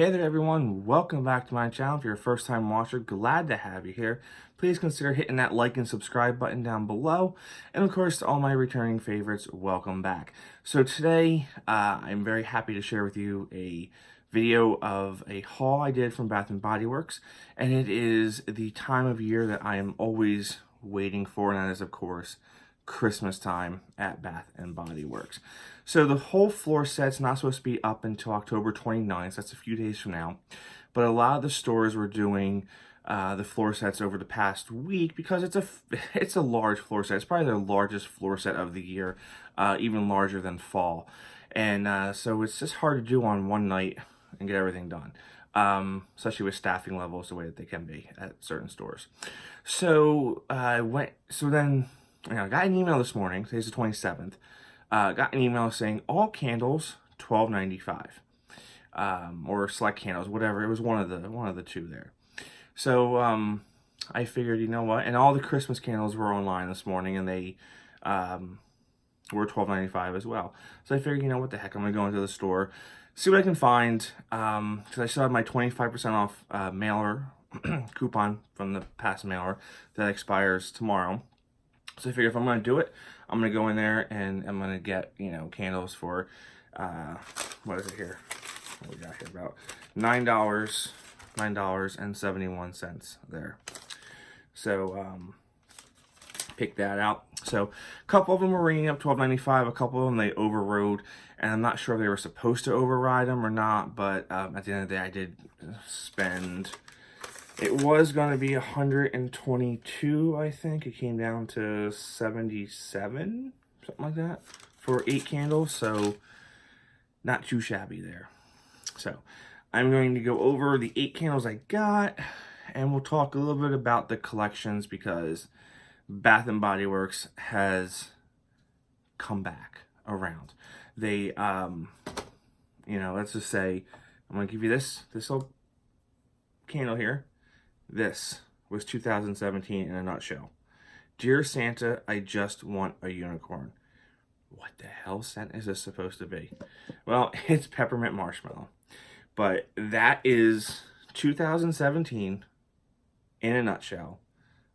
Hey there everyone, welcome back to my channel. If you're a first time watcher, glad to have you here. Please consider hitting that like and subscribe button down below. And of course, to all my returning favorites, welcome back. So today, I'm very happy to share with you a video of a haul I did from Bath and Body Works. And it is the time of year that I am always waiting for, and that is of course Christmas time at Bath and Body Works. So the whole floor set's not supposed to be up until October 29th, so that's a few days from now. But a lot of the stores were doing the floor sets over the past week because it's a large floor set. It's probably their largest floor set of the year, even larger than fall. And so it's just hard to do on one night and get everything done, especially with staffing levels the way that they can be at certain stores. So I got an email this morning. Today's the 27th. Got an email saying all candles $12.95, or select candles, whatever. It was one of the two there. So I figured, you know what? And all the Christmas candles were online this morning, and they were $12.95 as well. So I figured, you know what the heck? I'm gonna go into the store, see what I can find, because I still have my 25% off mailer coupon from the past mailer that expires tomorrow. So I figured if I'm going to do it, I'm going to go in there and I'm going to get, you know, candles for, what is it here? What we got here? About $9.71 there. So, pick that out. So a couple of them were ringing up $12.95. A couple of them they overrode, and I'm not sure if they were supposed to override them or not, but at the end of the day, I did spend... It was going to be 122, I think. It came down to 77, something like that, for 8 candles. So not too shabby there. So I'm going to go over the 8 candles I got, and we'll talk a little bit about the collections because Bath and Body Works has come back around. They, you know, let's just say, I'm going to give you this little candle here. This was 2017 in a nutshell. Dear Santa, I just want a unicorn. What the hell scent is this supposed to be? Well, it's Peppermint Marshmallow. But that is 2017 in a nutshell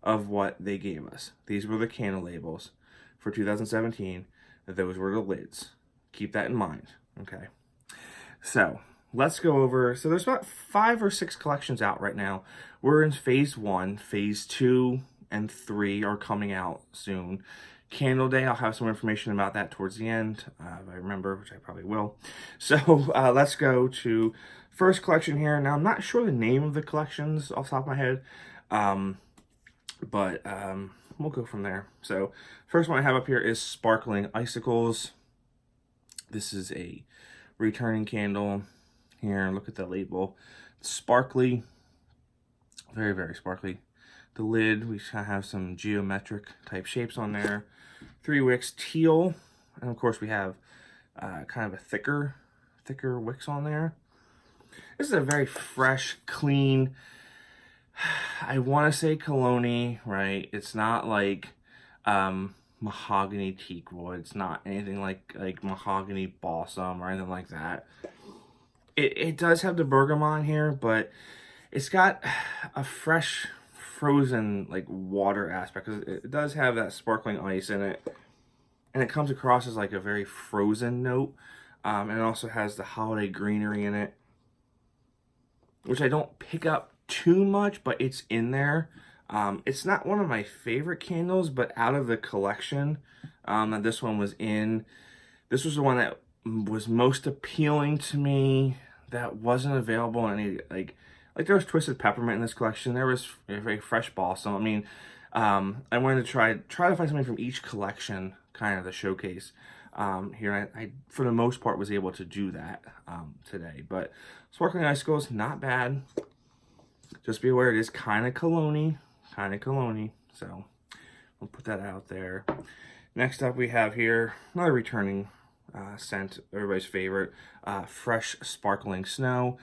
of what they gave us. These were the candle labels for 2017. Those were the lids. Keep that in mind, okay? So let's go over, so there's about 5 or 6 collections out right now. We're in phase 1, phase 2 and 3 are coming out soon. Candle Day, I'll have some information about that towards the end, if I remember, which I probably will. So let's go to first collection here. Now, I'm not sure the name of the collections off the top of my head, but we'll go from there. So first one I have up here is Sparkling Icicles. This is a returning candle. Here, look at the label. Sparkly, very, very sparkly. The lid, we have some geometric type shapes on there. 3 wicks, teal, and of course we have kind of a thicker wicks on there. This is a very fresh, clean, I want to say cologne, right? It's not like mahogany teak wood. It's not anything like mahogany balsam or anything like that. It does have the bergamot here, but it's got a fresh, frozen, like, water aspect. Cause it does have that sparkling ice in it. And it comes across as, like, a very frozen note. And it also has the holiday greenery in it, which I don't pick up too much, but it's in there. It's not one of my favorite candles, but out of the collection that this one was in, this was the one that was most appealing to me that wasn't available in any, like there was Twisted Peppermint in this collection. There was a very fresh balsam. I mean, I wanted to try to find something from each collection, kind of the showcase. Here, I for the most part was able to do that today. But Sparkling Icicles, not bad. Just be aware it is kind of cologne. So we'll put that out there. Next up, we have here another returning scent, everybody's favorite, Fresh Sparkling Snow.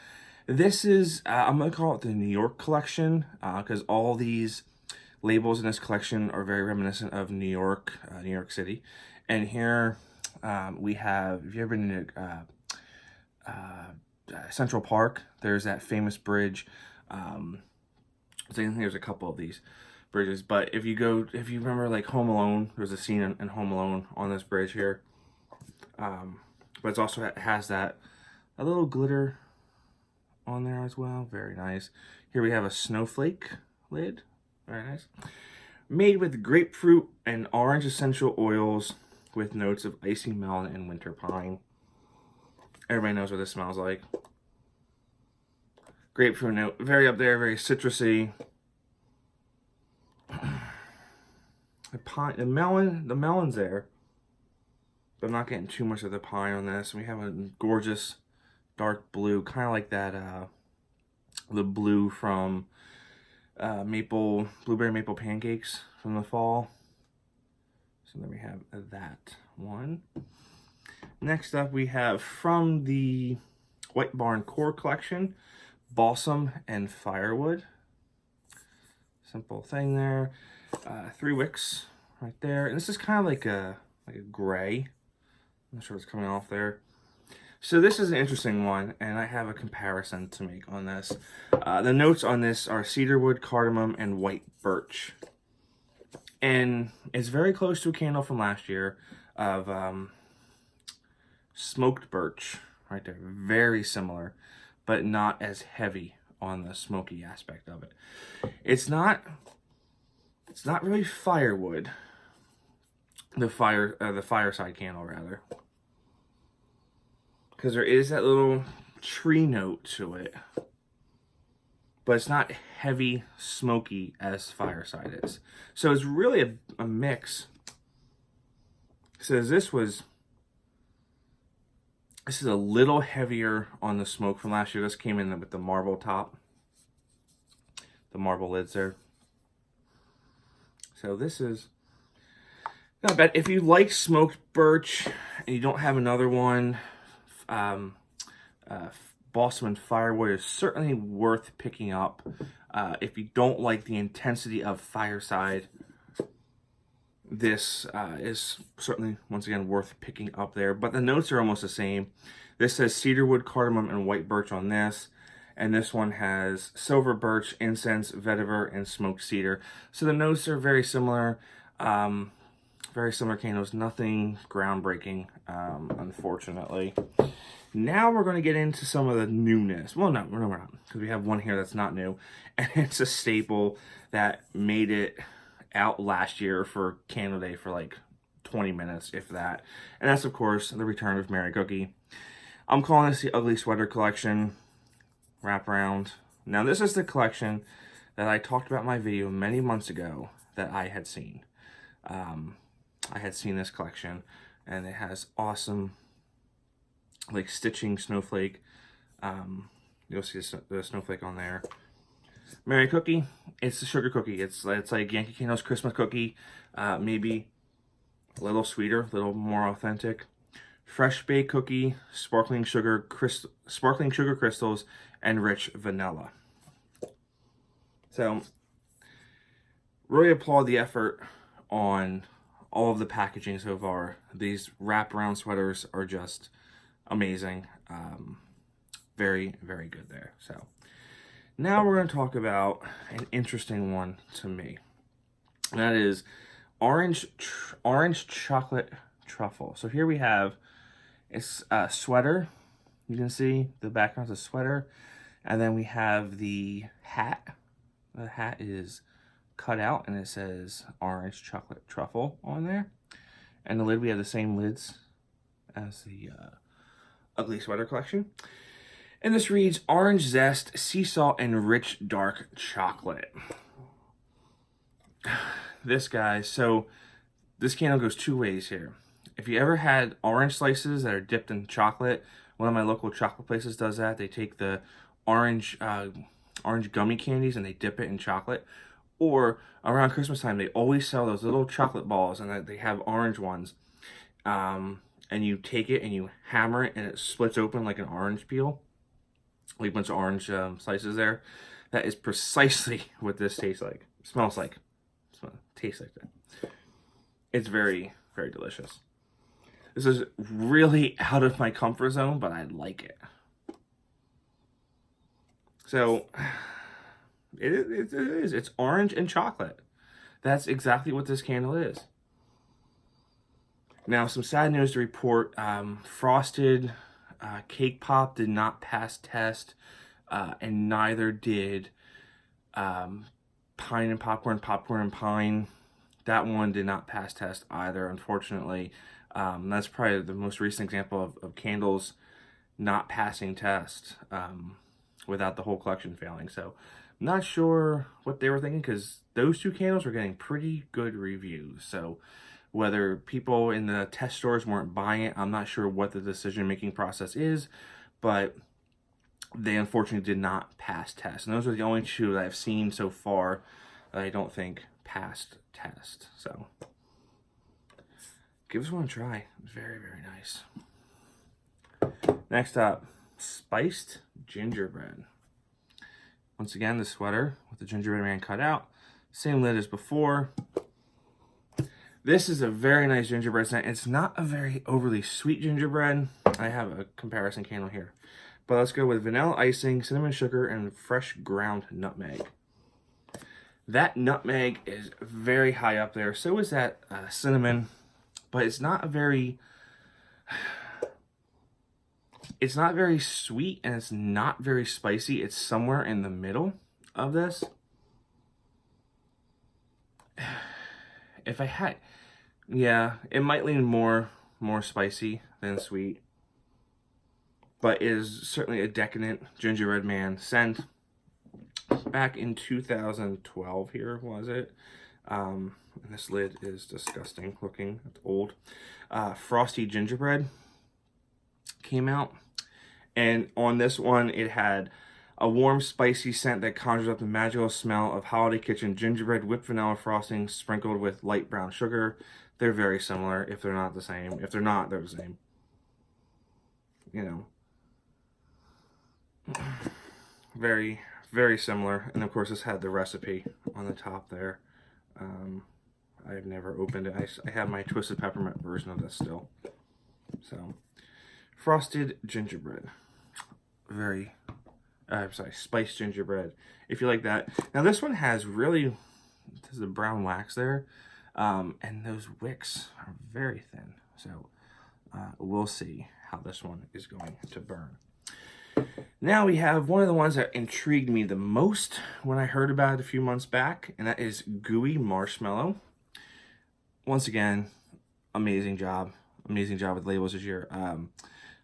This is, I'm going to call it the New York collection, because all these labels in this collection are very reminiscent of New York City. And here we have, if you've ever been to Central Park, there's that famous bridge. I think there's a couple of these bridges, but if you remember like Home Alone, there's a scene in Home Alone on this bridge here. But it also has a little glitter on there as well. Very nice. Here we have a snowflake lid. Very nice. Made with grapefruit and orange essential oils with notes of icy melon and winter pine. Everybody knows what this smells like. Grapefruit note, very up there, very citrusy. The melon's there, but I'm not getting too much of the pine on this. We have a gorgeous dark blue, kind of like that, the blue from blueberry maple pancakes from the fall. So then we have that one. Next up, we have from the White Barn Core Collection, Balsam and Firewood. Simple thing there. 3 wicks right there. And this is kind of like a gray. I'm not sure what's coming off there. So this is an interesting one, and I have a comparison to make on this. The notes on this are cedarwood, cardamom, and white birch. And it's very close to a candle from last year of smoked birch right there. Very similar, but not as heavy on the smoky aspect of it. It's not really firewood. The fireside candle rather. Because there is that little tree note to it. But it's not heavy, smoky as Fireside is. So it's really a mix. So this is a little heavier on the smoke from last year. This came in with the marble top. The marble lids there. So this is not bad. If you like smoked birch and you don't have another one, Balsam and Firewood is certainly worth picking up. If you don't like the intensity of Fireside, this is certainly, once again, worth picking up there. But the notes are almost the same. This says cedarwood, cardamom, and white birch on this. And this one has silver birch, incense, vetiver, and smoked cedar. So the notes are very similar. Very similar candles. Nothing groundbreaking, unfortunately. Now we're going to get into some of the newness. Well, no, we're not. Because we have one here that's not new. And it's a staple that made it out last year for Candle Day for like 20 minutes, if that. And that's, of course, the return of Mary Cookie. I'm calling this the Ugly Sweater Collection wraparound. Now, this is the collection that I talked about in my video many months ago that I had seen. I had seen this collection, and it has awesome, like, stitching snowflake. You'll see the snowflake on there. Mary Cookie, it's the sugar cookie. It's like Yankee Candle's Christmas cookie, maybe a little sweeter, a little more authentic. Fresh baked cookie, sparkling sugar crystals, and rich vanilla. So, really applaud the effort on all of the packaging so far. These wraparound sweaters are just amazing. Very, very good there. So, now we're going to talk about an interesting one to me. And that is orange chocolate truffle. So here we have, it's a sweater. You can see the background's a sweater. And then we have the hat. The hat is cut out and it says orange chocolate truffle on there. And the lid, we have the same lids as the Ugly Sweater Collection. And this reads orange zest, sea salt, and rich dark chocolate. This guy, so this candle goes 2 ways here. If you ever had orange slices that are dipped in chocolate, one of my local chocolate places does that. They take the orange gummy candies and they dip it in chocolate. Or around Christmas time, they always sell those little chocolate balls, and they have orange ones. And you take it and you hammer it, and it splits open like an orange peel, like a bunch of orange slices there. That is precisely what this tastes like. Smells like. Tastes like that. It's very, very delicious. This is really out of my comfort zone, but I like it. So it is. It's orange and chocolate. That's exactly what this candle is. Now, some sad news to report. Frosted Cake Pop did not pass test, and neither did Pine and Popcorn, Popcorn and Pine. That one did not pass test either, unfortunately. That's probably the most recent example of candles not passing test without the whole collection failing. So I'm not sure what they were thinking, because those two candles were getting pretty good reviews. So whether people in the test stores weren't buying it, I'm not sure what the decision-making process is, but they unfortunately did not pass test. And those are the only two that I've seen so far that I don't think passed test. So give this one a try. Very, very nice. Next up, spiced gingerbread. Once again, the sweater with the gingerbread man cut out. Same lid as before. This is a very nice gingerbread scent. It's not a very overly sweet gingerbread. I have a comparison candle here. But let's go with vanilla icing, cinnamon sugar, and fresh ground nutmeg. That nutmeg is very high up there. So is that cinnamon. But it's not a very... It's not very sweet, and it's not very spicy. It's somewhere in the middle of this. If I had... Yeah, it might lean more spicy than sweet. But it is certainly a decadent gingerbread man scent. Back in 2012 here, was it? And this lid is disgusting looking. It's old. Frosty Gingerbread came out. And on this one, it had a warm, spicy scent that conjures up the magical smell of holiday kitchen gingerbread, whipped vanilla frosting sprinkled with light brown sugar. They're very similar, if they're not the same. If they're not, they're the same. You know. Very, very similar. And of course, this had the recipe on the top there. I've never opened it. I have my Twisted Peppermint version of this still. So, frosted gingerbread. Very, spiced gingerbread. If you like that. Now, this one has really, there's a brown wax there. And those wicks are very thin. So, we'll see how this one is going to burn. Now we have one of the ones that intrigued me the most when I heard about it a few months back, and that is Gooey Marshmallow. Once again, amazing job with labels this year.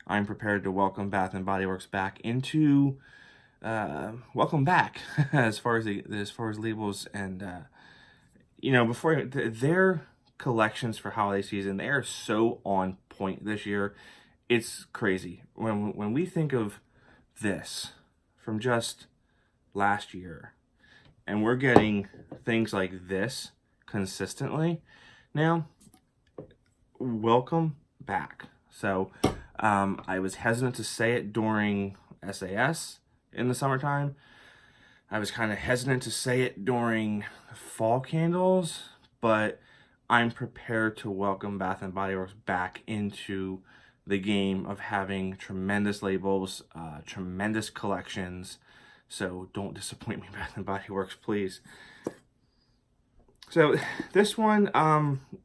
I'm prepared to welcome Bath and Body Works back into welcome back as far as labels, and you know, before their collections for holiday season, they are so on point this year. It's crazy when we think of this from just last year, and we're getting things like this consistently now. Welcome back. So I was hesitant to say it during SAS in the summertime. I was kind of hesitant to say it during fall candles, but I'm prepared to welcome Bath and Body Works back into the game of having tremendous labels, tremendous collections. So don't disappoint me, Bath and Body Works, please. So this one,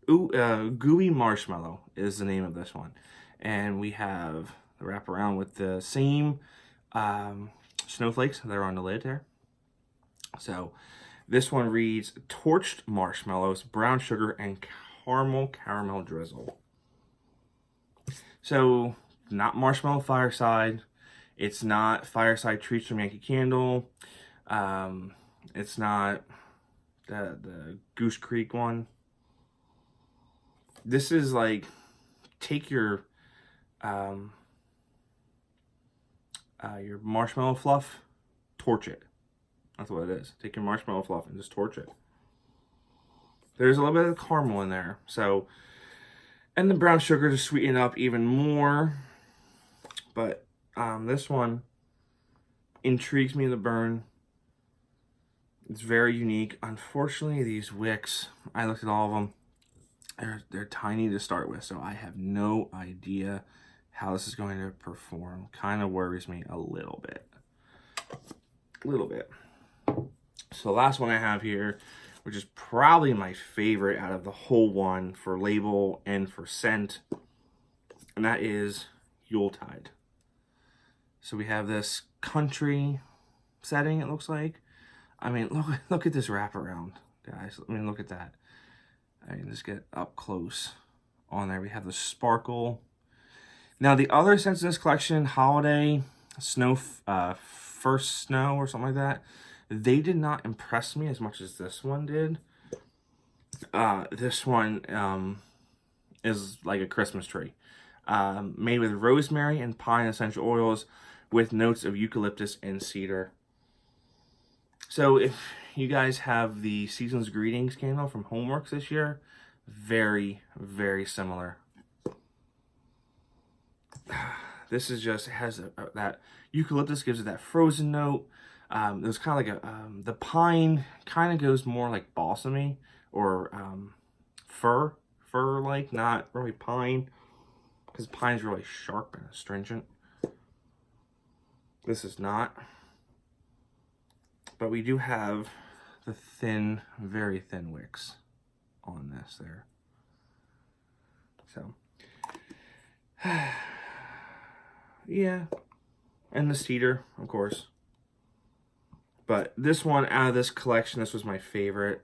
Gooey Marshmallow is the name of this one. And we have the wraparound with the same snowflakes that are on the lid there. So this one reads torched marshmallows, brown sugar, and caramel drizzle. So, not Marshmallow Fireside. It's not Fireside Treats from Yankee Candle. It's not the Goose Creek one. This is like, take your marshmallow fluff, torch it. That's what it is. Take your marshmallow fluff and just torch it. There's a little bit of caramel in there, so... And the brown sugar to sweeten up even more. But this one intrigues me to burn. It's very unique. Unfortunately, these wicks, I looked at all of them. They're tiny to start with, so I have no idea how this is going to perform. Kind of worries me a little bit. a little bit. So the last one I have here, which is probably my favorite out of the whole one for label and for scent, and that is Yuletide. So we have this country setting, it looks like. I mean, look at this wraparound, guys. I mean, look at that. I mean, just get up close on there. We have the sparkle. Now, the other scents in this collection, Holiday, Snow, First Snow, or something like that, they did not impress me as much as this one did. This one is like a Christmas tree. Made with rosemary and pine essential oils with notes of eucalyptus and cedar. So if you guys have the Season's Greetings candle from Homeworks this year, very, very similar. This is just, it has that eucalyptus gives it that frozen note. There's kind of like the pine kind of goes more like balsamy or fir-like, not really pine, because pine's really sharp and astringent. This is not. But we do have the thin, very thin wicks on this there. So, yeah. And the cedar, of course. But this one, out of this collection, this was my favorite.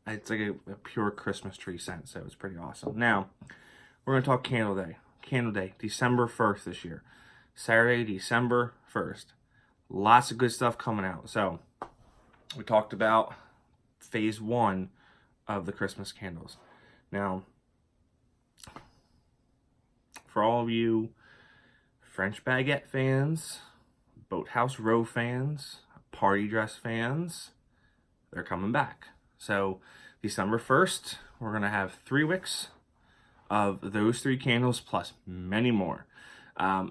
It's like a pure Christmas tree scent, so it's pretty awesome. Now, we're going to talk Candle Day. Candle Day, December 1st this year. Saturday, December 1st. Lots of good stuff coming out. So, we talked about phase 1 of the Christmas candles. Now, for all of you French Baguette fans, Boathouse Row fans, party dress fans, they're coming back. So, December 1st, we're going to have 3 wicks of those 3 candles plus many more.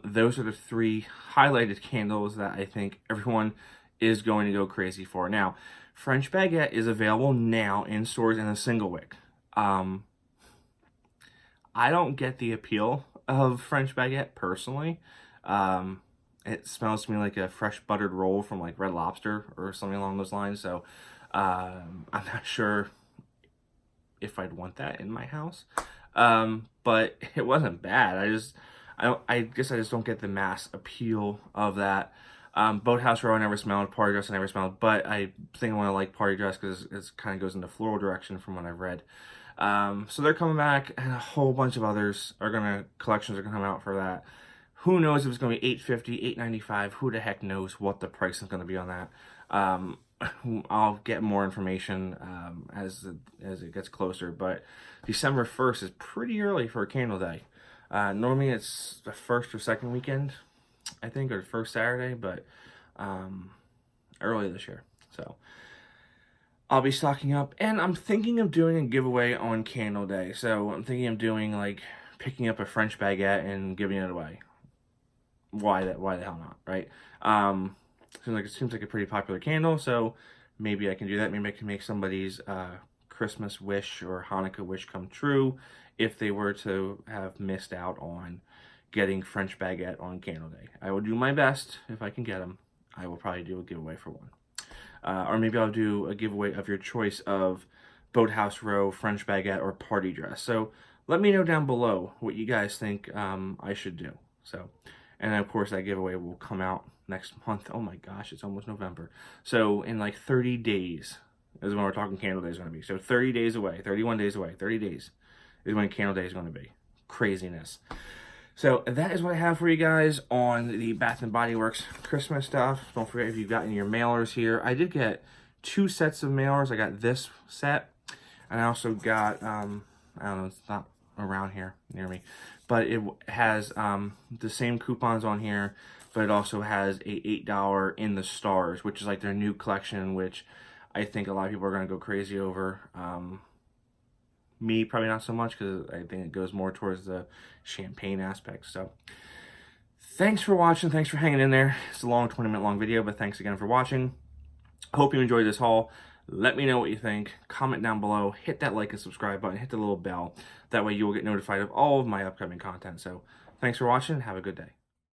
Those are the 3 highlighted candles that I think everyone is going to go crazy for. Now, French Baguette is available now in stores in a single wick. I don't get the appeal of French Baguette personally. It smells to me like a fresh buttered roll from like Red Lobster or something along those lines. So I'm not sure if I'd want that in my house. But it wasn't bad. I guess I just don't get the mass appeal of that. Boathouse Row I never smelled, Party Dress I never smelled, but I think I want to like Party Dress because it kind of goes in the floral direction from what I've read. So they're coming back, and a whole bunch of others collections are gonna come out for that. Who knows if it's gonna be $8.50, $8.95? Who the heck knows what the price is gonna be on that? I'll get more information as it gets closer. But December 1st is pretty early for a Candle Day. Normally it's the first or second weekend, I think, or the first Saturday, but early this year. So I'll be stocking up, and I'm thinking of doing a giveaway on Candle Day. So I'm thinking of doing like picking up a French Baguette and giving it away. Why the hell not, right? It seems like a pretty popular candle, so maybe I can do that. Maybe I can make somebody's Christmas wish or Hanukkah wish come true if they were to have missed out on getting French Baguette on Candle Day. I will do my best if I can get them. I will probably do a giveaway for one. Or maybe I'll do a giveaway of your choice of Boathouse Row, French Baguette, or Party Dress. So let me know down below what you guys think I should do. So, and of course that giveaway will come out next month. Oh my gosh, it's almost November. So in like 30 days is when we're talking Candle Day is going to be. So 30 days away, 31 days away, 30 days is when Candle Day is going to be. Craziness. So that is what I have for you guys on the Bath & Body Works Christmas stuff. Don't forget, if you've gotten your mailers here, I did get 2 sets of mailers. I got this set, and I also got, I don't know, it's not around here near me, but it has the same coupons on here, but it also has a $8 in the stars, which is like their new collection, which I think a lot of people are going to go crazy over. Me, probably not so much, because I think it goes more towards the champagne aspect. So, thanks for watching. Thanks for hanging in there. It's a long 20-minute long video, but thanks again for watching. Hope you enjoyed this haul. Let me know what you think. Comment down below. Hit that like and subscribe button. Hit the little bell. That way you will get notified of all of my upcoming content. So, thanks for watching. Have a good day.